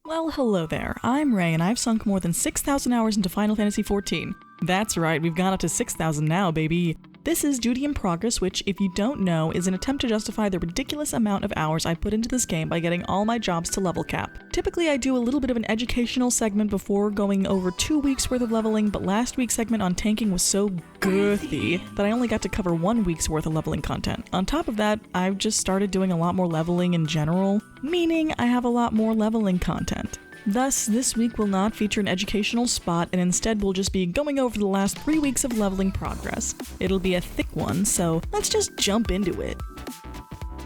Well, hello there. I'm Ray, and I've sunk more than 6,000 hours into Final Fantasy XIV. That's right, we've gone up to 6,000 now, baby. This is Duty in Progress, which, if you don't know, is an attempt to justify the ridiculous amount of hours I put into this game by getting all my jobs to level cap. Typically, I do a little bit of an educational segment before going over 2 weeks worth of leveling, but last week's segment on tanking was so girthy that I only got to cover 1 week's worth of leveling content. On top of that, I've just started doing a lot more leveling in general, meaning I have a lot more leveling content. Thus, this week will not feature an educational spot, and instead we'll just be going over the last 3 weeks of leveling progress. It'll be a thick one, so let's just jump into it.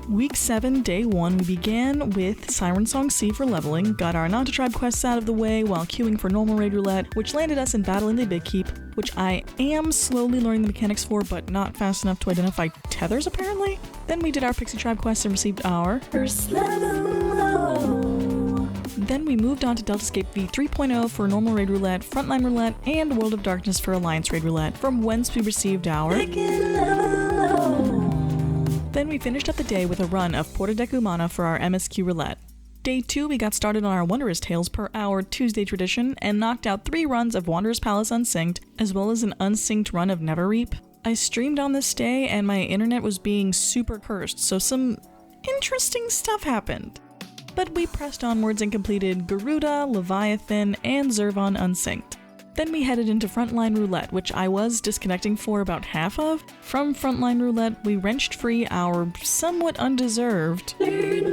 Week 7, Day 1, we began with Siren Song C for leveling, got our Not-to-Tribe quests out of the way while queuing for normal raid roulette, which landed us in Battle in the Big Keep, which I am slowly learning the mechanics for, but not fast enough to identify tethers apparently. Then we did our Pixie Tribe quest and received our first level. Then we moved on to Deltascape V 3.0 for normal raid roulette, frontline roulette, and World of Darkness for alliance raid roulette, from whence we received our Then we finished up the day with a run of Porta Decumana for our MSQ roulette. Day 2, we got started on our Wanderer's Tales per our Tuesday tradition, and knocked out 3 runs of Wanderer's Palace unsynced, as well as an unsynced run of Neverreap. I streamed on this day, and my internet was being super cursed, so some interesting stuff happened. But we pressed onwards and completed Garuda, Leviathan, and Zervon unsynced. Then we headed into Frontline Roulette, which I was disconnecting for about half of. From Frontline Roulette, we wrenched free our somewhat undeserved Then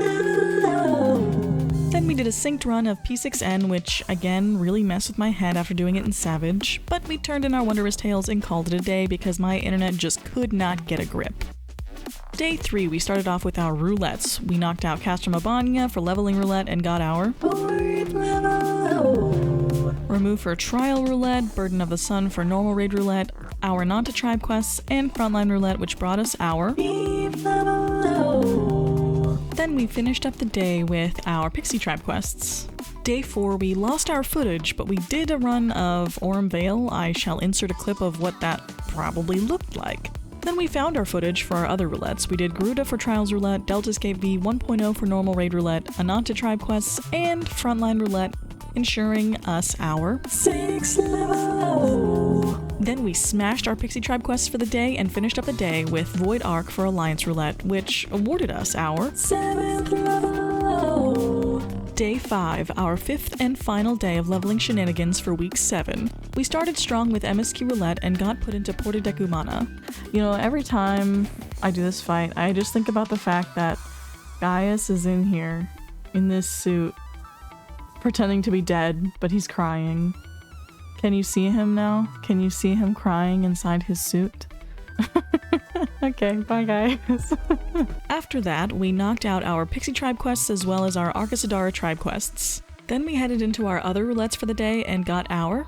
we did a synced run of P6N, which again really messed with my head after doing it in Savage, but we turned in our Wondrous Tales and called it a day because my internet just could not get a grip. Day 3, we started off with our roulettes. We knocked out Castra Mabania for leveling roulette and got our Remove for Trial Roulette, Burden of the Sun for normal raid roulette, our Not-to-Tribe quests, and Frontline Roulette, which brought us our Then we finished up the day with our Pixie Tribe quests. Day 4, we lost our footage, but we did a run of Aurum Vale. I shall insert a clip of what that probably looked like. Then we found our footage for our other roulettes. We did Garuda for Trials Roulette, Deltascape V 1.0 for normal raid roulette, a Not-to-Tribe quests, and Frontline Roulette, ensuring us our 6th level. Then we smashed our Pixie Tribe quests for the day and finished up the day with Void Arc for Alliance Roulette, which awarded us our 7th level. Day 5, our 5th and final day of leveling shenanigans for week 7. We started strong with MSQ Roulette and got put into Porta Decumana. You know, every time I do this fight, I just think about the fact that Gaius is in here, in this suit, pretending to be dead, but he's crying. Can you see him now? Can you see him crying inside his suit? Okay, bye guys. After that, we knocked out our Pixie Tribe quests as well as our Arcasadara Tribe quests. Then we headed into our other roulettes for the day and got our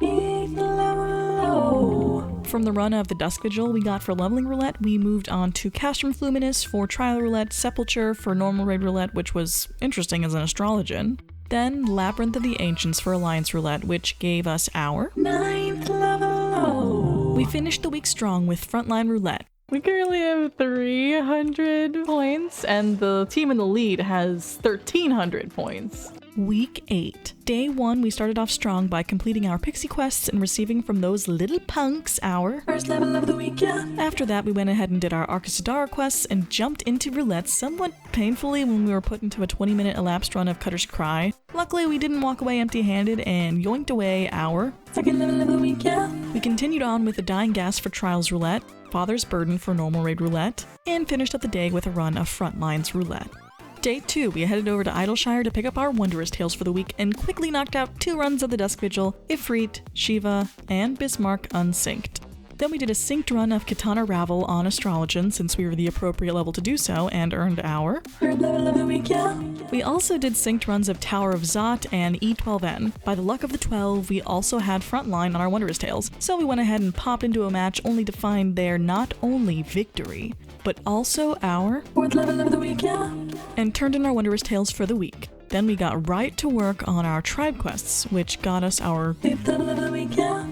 From the run of the Dusk Vigil we got for leveling roulette, we moved on to Castrum Fluminous for trial roulette, Sepulture for normal raid roulette, which was interesting as an astrologian. Then Labyrinth of the Ancients for alliance roulette, which gave us our 9th level. We finished the week strong with Frontline Roulette. We currently have 300 points, and the team in the lead has 1,300 points. Week 8. Day 1, we started off strong by completing our Pixie quests and receiving from those little punks our first level of the week, yeah. After that, we went ahead and did our Arcasadara quests and jumped into roulette somewhat painfully when we were put into a 20-minute elapsed run of Cutter's Cry. Luckily, we didn't walk away empty-handed and yoinked away our second level of the week, yeah. We continued on with the Dying Gas for Trials Roulette, Father's Burden for normal raid roulette, and finished up the day with a run of Frontlines Roulette. Day 2, we headed over to Idleshire to pick up our Wondrous Tales for the week and quickly knocked out 2 runs of the Dusk Vigil, Ifrit, Shiva, and Bismarck unsynced. Then we did a synced run of Katana Ravel on Astrologian since we were the appropriate level to do so and earned our 3rd level of the week, yeah. We also did synced runs of Tower of Zot and E12N. By the luck of the 12, we also had Frontline on our Wondrous Tales, so we went ahead and popped into a match only to find there not only victory, but also our 4th level of the week, yeah. And turned in our Wondrous Tales for the week. Then we got right to work on our tribe quests, which got us our 5th level of the week, yeah.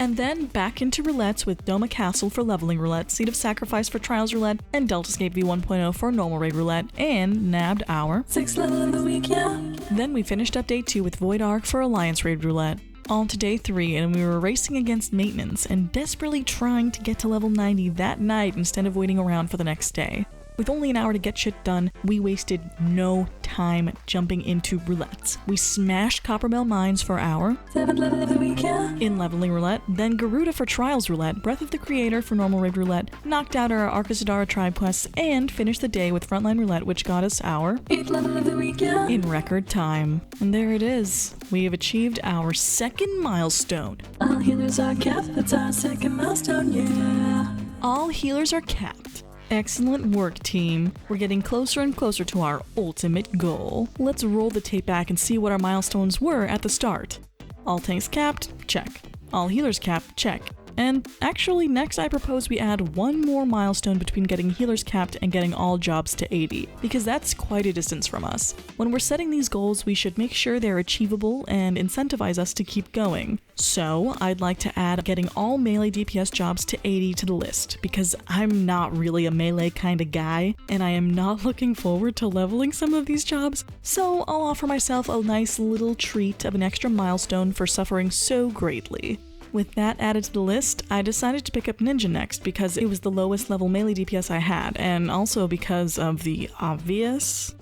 And then back into roulettes with Doma Castle for leveling roulette, Seat of Sacrifice for Trials roulette, and Deltascape V1.0 for normal raid roulette, and nabbed our 6th level of the week, yeah. Then we finished up day 2 with Void Arc for Alliance raid roulette. On to day 3, and we were racing against maintenance and desperately trying to get to level 90 that night instead of waiting around for the next day. With only an hour to get shit done, we wasted no time jumping into roulettes. We smashed Copperbell Mines for our 7th level of the week, yeah. In leveling roulette, then Garuda for Trials roulette, Breath of the Creator for normal raid roulette, knocked out our Arcasadara tribe quests, and finished the day with Frontline roulette, which got us our 8th level of the week, yeah. In record time. And there it is. We have achieved our 2nd milestone. All healers are capped, that's our 2nd milestone, yeah. All healers are capped. Excellent work, team. We're getting closer and closer to our ultimate goal. Let's roll the tape back and see what our milestones were at the start. All tanks capped? Check. All healers capped? Check. And actually, next I propose we add one more milestone between getting healers capped and getting all jobs to 80, because that's quite a distance from us. When we're setting these goals, we should make sure they're achievable and incentivize us to keep going. So I'd like to add getting all melee DPS jobs to 80 to the list, because I'm not really a melee kind of guy, and I am not looking forward to leveling some of these jobs, so I'll offer myself a nice little treat of an extra milestone for suffering so greatly. With that added to the list, I decided to pick up Ninja next because it was the lowest level melee DPS I had, and also because of the obvious...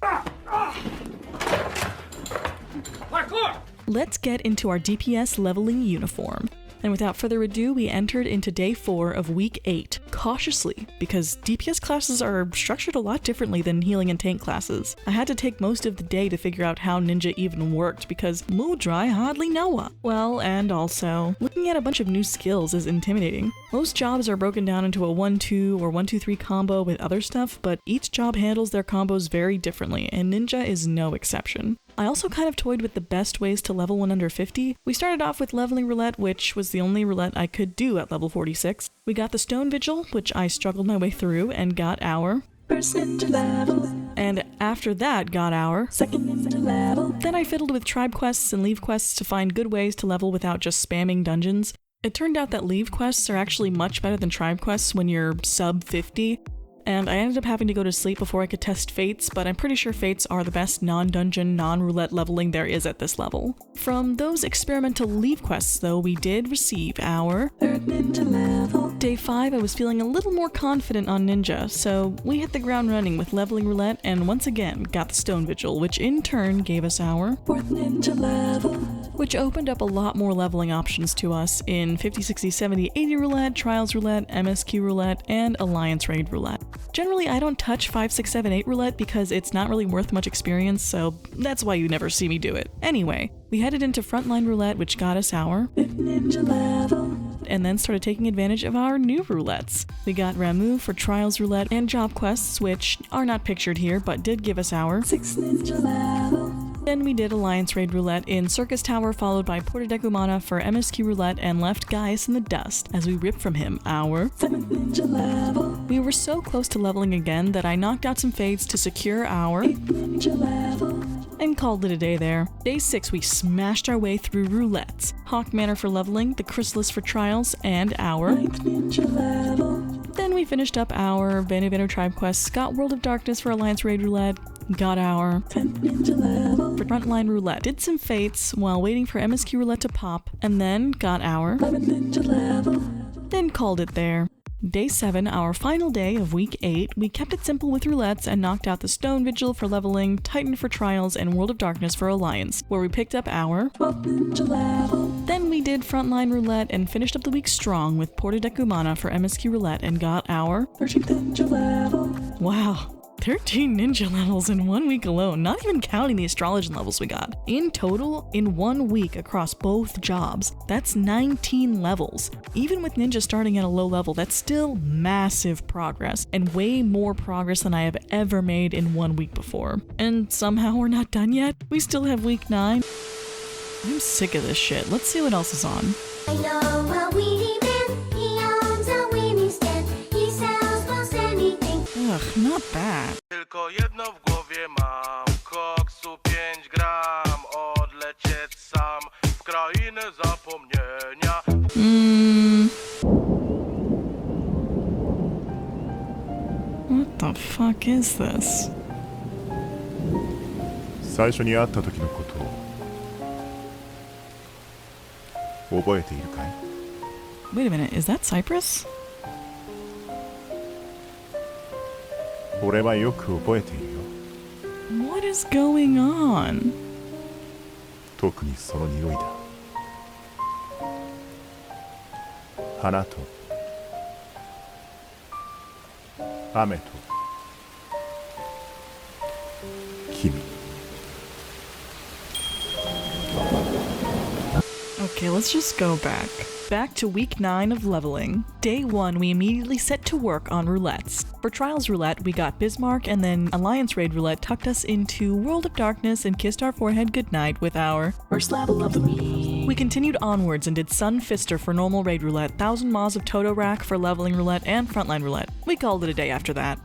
Let's get into our DPS leveling uniform. And without further ado, we entered into day 4 of week 8, cautiously, because DPS classes are structured a lot differently than healing and tank classes. I had to take most of the day to figure out how Ninja even worked, because Moodry hardly know her. Well, and also, looking at a bunch of new skills is intimidating. Most jobs are broken down into a 1-2 or 1-2-3 combo with other stuff, but each job handles their combos very differently, and Ninja is no exception. I also kind of toyed with the best ways to level one under 50. We started off with leveling roulette, which was the only roulette I could do at level 46. We got the Stone Vigil, which I struggled my way through and got our first ninja level. And after that got our second ninja level. Then I fiddled with tribe quests and leave quests to find good ways to level without just spamming dungeons. It turned out that leave quests are actually much better than tribe quests when you're sub 50. And I ended up having to go to sleep before I could test Fates, but I'm pretty sure Fates are the best non-dungeon, non-roulette leveling there is at this level. From those experimental leave quests, though, we did receive our third ninja level. Day 5, I was feeling a little more confident on Ninja, so we hit the ground running with leveling roulette and once again got the Stone Vigil, which in turn gave us our fourth ninja level, which opened up a lot more leveling options to us in 50, 60, 70, 80 roulette, Trials roulette, MSQ roulette, and Alliance raid roulette. Generally, I don't touch 5, 6, 7, 8 roulette because it's not really worth much experience, so that's why you never see me do it. Anyway, we headed into Frontline roulette, which got us our 5th ninja level, and then started taking advantage of our new roulettes. We got Ramu for Trials roulette and job quests, which are not pictured here, but did give us our 6th ninja level. Then we did Alliance raid roulette in Circus Tower, followed by Porta Decumana for MSQ roulette, and left Gaius in the dust as we ripped from him our 7th ninja level. We were so close to leveling again that I knocked out some fades to secure our 8th ninja level, and called it a day there. Day 6, we smashed our way through roulettes. Hawk Manor for leveling, the Chrysalis for Trials, and our 9th ninja level. Then we finished up our Vanu tribe quests, got World of Darkness for Alliance raid roulette, got our 10th ninja level for Frontline roulette, did some Fates while waiting for MSQ roulette to pop, and then got our 11th ninja level, then called it there. Day 7, our final day of week 8, we kept it simple with roulettes and knocked out the Stone Vigil for leveling, Titan for Trials, and World of Darkness for Alliance, where we picked up our 12th ninja level. Then we did Frontline roulette and finished up the week strong with Porta Decumana for MSQ roulette and got our 13th ninja level. Wow. 13 ninja levels in 1 week alone, not even counting the astrology levels we got. In total, in 1 week across both jobs, that's 19 levels. Even with ninja starting at a low level, that's still massive progress, and way more progress than I have ever made in 1 week before. And somehow we're not done yet. We still have week 9. I'm sick of this shit. Let's see what else is on. I know a Weenie Man, he owns a weenie stand, he sells most anything. Ugh, not that. Tylko jedno w głowie mam, koksu 5 gram, odlecieć sam w krainę zapomnienia. fuck is this? 最初に会った時のことを覚えているかい？ Wait a minute, is that Cypress? 俺はよく覚えているよ。 What is going on? 特にその匂いだ。花と雨と君。 Okay, let's just go back. Back to week 9 of leveling. Day 1, we immediately set to work on roulettes. For Trials Roulette, we got Bismarck, and then Alliance Raid Roulette tucked us into World of Darkness and kissed our forehead goodnight with our first level of the week. We continued onwards and did Sun Fister for normal Raid Roulette, 1000 Maws of Toto Rack for leveling roulette, and Frontline Roulette. We called it a day after that.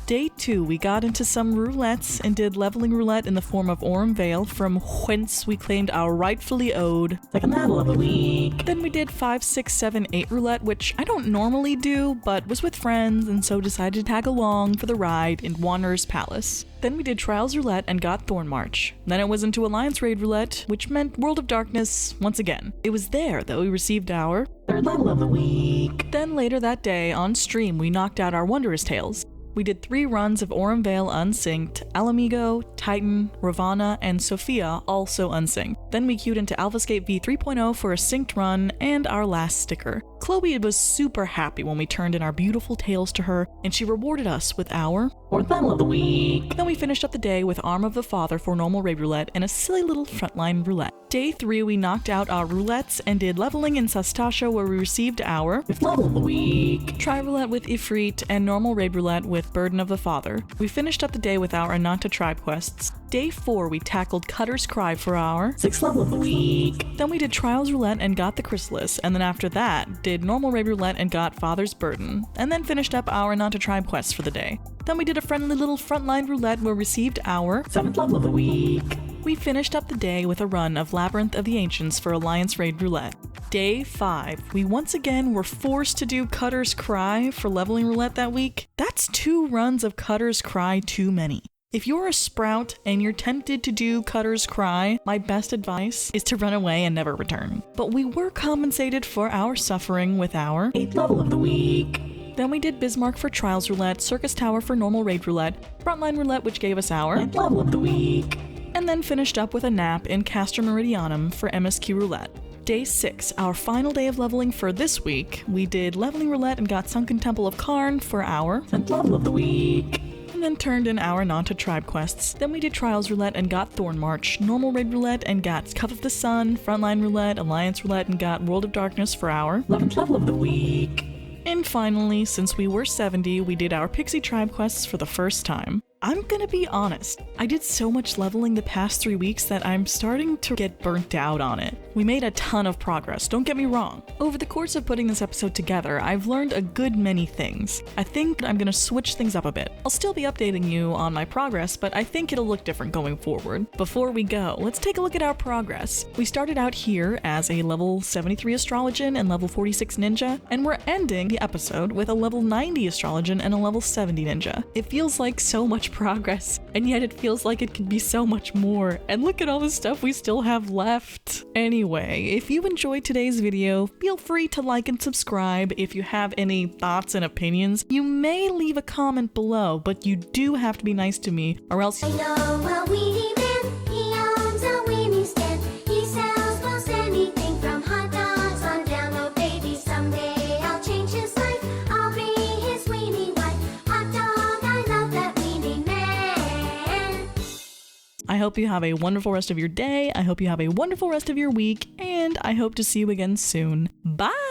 Day 2, we got into some roulettes and did leveling roulette in the form of Aurum Vale, from whence we claimed our rightfully owed second level of the week. Then we did 5, 6, 7, 8 roulette, which I don't normally do, but was with friends and so decided to tag along for the ride in Wanderer's Palace. Then we did Trials Roulette and got Thorn March. Then it was into Alliance Raid Roulette, which meant World of Darkness once again. It was there that we received our third level of the week. Then later that day, on stream, we knocked out our Wanderer's Tales. We did 3 runs of Aurum Vale unsynced, Alamigo, Titan, Ravana, and Sophia also unsynced. Then we queued into Alphascape V 3.0 for a synced run and our last sticker. Chloe was super happy when we turned in our beautiful tales to her, and she rewarded us with our fourth level of the week. Then we finished up the day with Arm of the Father for normal raid roulette and a silly little frontline roulette. Day 3, we knocked out our roulettes and did leveling in Sastasha, where we received our fifth level of the week. Tri roulette with Ifrit and normal raid roulette with Burden of the Father. We finished up the day with our Ananta tribe quests. Day 4, we tackled Cutter's Cry for our sixth level of the week. Then we did Trials Roulette and got the Chrysalis, and then after that, did normal raid roulette and got Father's Burden, and then finished up our Ananta tribe quests for the day. Then we did a friendly little frontline roulette where we received our seventh level of the week. We finished up the day with a run of Labyrinth of the Ancients for Alliance Raid Roulette. Day 5, we once again were forced to do Cutter's Cry for leveling roulette that week. That's 2 runs of Cutter's Cry too many. If you're a Sprout and you're tempted to do Cutter's Cry, my best advice is to run away and never return. But we were compensated for our suffering with our 8th level of the week. Then we did Bismarck for Trials Roulette, Circus Tower for normal raid roulette, Frontline Roulette, which gave us our 9th level of the week, and then finished up with a nap in Castor Meridianum for MSQ Roulette. Day 6, our final day of leveling for this week, we did leveling roulette and got Sunken Temple of Karn for our 10th level of the week, and then turned in our Nanta tribe quests. Then we did Trials Roulette and got Thorn March, normal raid roulette and got Cup of the Sun, Frontline Roulette, Alliance Roulette, and got World of Darkness for our 11th level of the week. And finally, since we were 70, we did our Pixie tribe quests for the first time. I'm gonna be honest, I did so much leveling the past 3 weeks that I'm starting to get burnt out on it. We made a ton of progress, don't get me wrong. Over the course of putting this episode together, I've learned a good many things. I think I'm gonna switch things up a bit. I'll still be updating you on my progress, but I think it'll look different going forward. Before we go, let's take a look at our progress. We started out here as a level 73 Astrologian and level 46 Ninja, and we're ending the episode with a level 90 Astrologian and a level 70 Ninja. It feels like so much progress, and yet it feels like it could be so much more. And look at all the stuff we still have left. Anyway, if you enjoyed today's video, feel free to like and subscribe. If you have any thoughts and opinions, you may leave a comment below, but you do have to be nice to me, or else I know a Weenie Man, he owns a weenie stand. He sells most anything from hot dogs on down. Oh baby, someday I'll change his life. I'll be his weenie wife. Hot dog, I love that Weenie Man. I hope you have a wonderful rest of your day, I hope you have a wonderful rest of your week, and I hope to see you again soon. Bye!